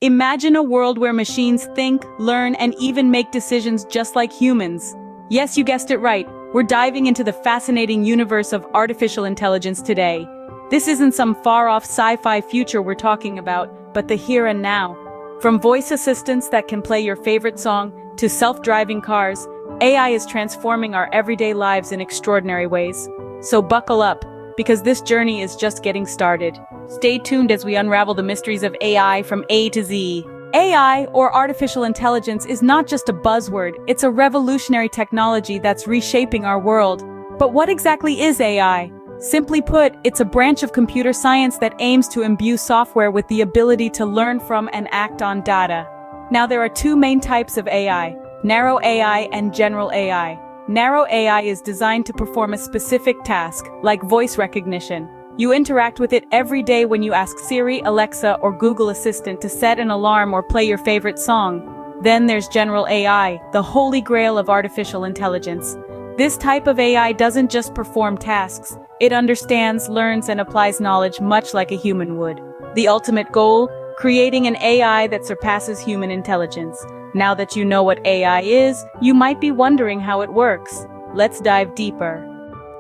Imagine a world where machines think, learn, and even make decisions just like humans. Yes, you guessed it right. We're diving into the fascinating universe of artificial intelligence today. This isn't some far-off sci-fi future we're talking about, but the here and now. From voice assistants that can play your favorite song to self-driving cars, AI is transforming our everyday lives in extraordinary ways. So buckle up, because this journey is just getting started. Stay tuned as we unravel the mysteries of AI from A to Z. AI, or artificial intelligence, is not just a buzzword, it's a revolutionary technology that's reshaping our world. But what exactly is AI? Simply put, it's a branch of computer science that aims to imbue software with the ability to learn from and act on data. Now, there are two main types of AI: narrow AI and general AI. Narrow AI is designed to perform a specific task, like voice recognition. You interact with it every day when you ask Siri, Alexa, or Google Assistant to set an alarm or play your favorite song. Then there's general AI, the holy grail of artificial intelligence. This type of AI doesn't just perform tasks, it understands, learns, and applies knowledge much like a human would. The ultimate goal? Creating an AI that surpasses human intelligence. Now that you know what AI is, you might be wondering how it works. Let's dive deeper.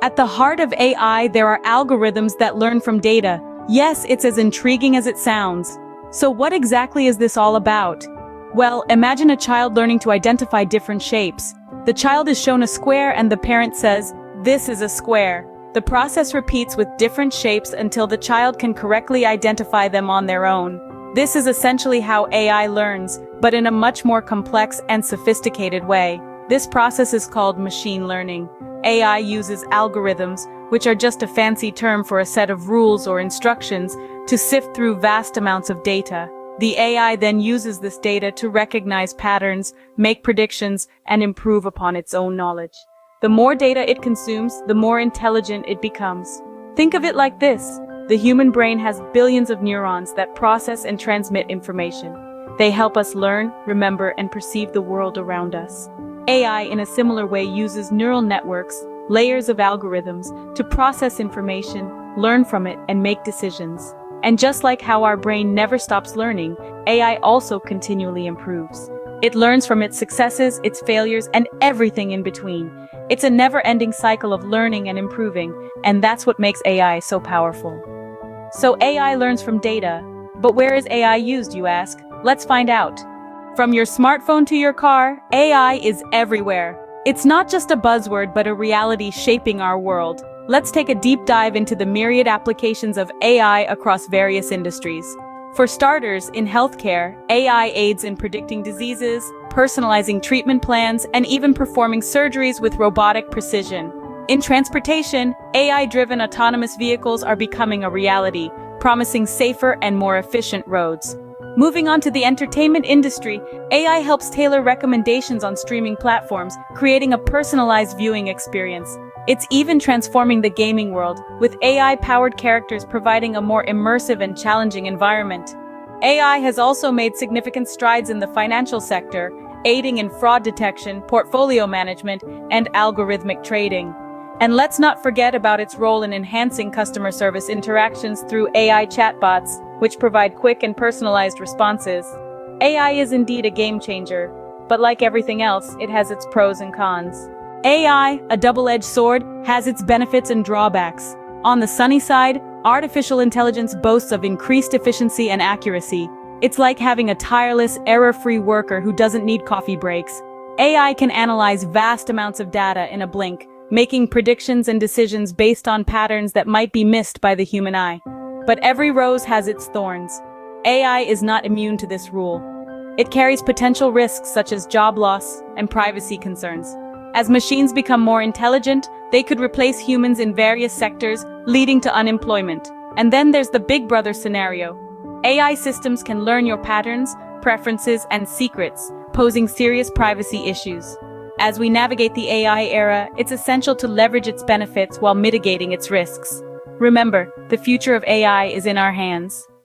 At the heart of AI, there are algorithms that learn from data. Yes, it's as intriguing as it sounds. So what exactly is this all about? Well, imagine a child learning to identify different shapes. The child is shown a square and the parent says, "This is a square." The process repeats with different shapes until the child can correctly identify them on their own. This is essentially how AI learns, but in a much more complex and sophisticated way. This process is called machine learning. AI uses algorithms, which are just a fancy term for a set of rules or instructions, to sift through vast amounts of data. The AI then uses this data to recognize patterns, make predictions, and improve upon its own knowledge. The more data it consumes, the more intelligent it becomes. Think of it like this: the human brain has billions of neurons that process and transmit information. They help us learn, remember, and perceive the world around us. AI, in a similar way, uses neural networks, layers of algorithms, to process information, learn from it, and make decisions. And just like how our brain never stops learning, AI also continually improves. It learns from its successes, its failures, and everything in between. It's a never-ending cycle of learning and improving, and that's what makes AI so powerful. So AI learns from data. But where is AI used, you ask? Let's find out. From your smartphone to your car, AI is everywhere. It's not just a buzzword, but a reality shaping our world. Let's take a deep dive into the myriad applications of AI across various industries. For starters, in healthcare, AI aids in predicting diseases, personalizing treatment plans, and even performing surgeries with robotic precision. In transportation, AI-driven autonomous vehicles are becoming a reality, promising safer and more efficient roads. Moving on to the entertainment industry, AI helps tailor recommendations on streaming platforms, creating a personalized viewing experience. It's even transforming the gaming world, with AI-powered characters providing a more immersive and challenging environment. AI has also made significant strides in the financial sector, aiding in fraud detection, portfolio management, and algorithmic trading. And let's not forget about its role in enhancing customer service interactions through AI chatbots, which provide quick and personalized responses. AI is indeed a game changer, but like everything else, it has its pros and cons. AI, a double-edged sword, has its benefits and drawbacks. On the sunny side, artificial intelligence boasts of increased efficiency and accuracy. It's like having a tireless, error-free worker who doesn't need coffee breaks. AI can analyze vast amounts of data in a blink, making predictions and decisions based on patterns that might be missed by the human eye. But every rose has its thorns. AI is not immune to this rule. It carries potential risks such as job loss and privacy concerns. As machines become more intelligent, they could replace humans in various sectors, leading to unemployment. And then there's the Big Brother scenario. AI systems can learn your patterns, preferences, and secrets, posing serious privacy issues. As we navigate the AI era, it's essential to leverage its benefits while mitigating its risks. Remember, the future of AI is in our hands.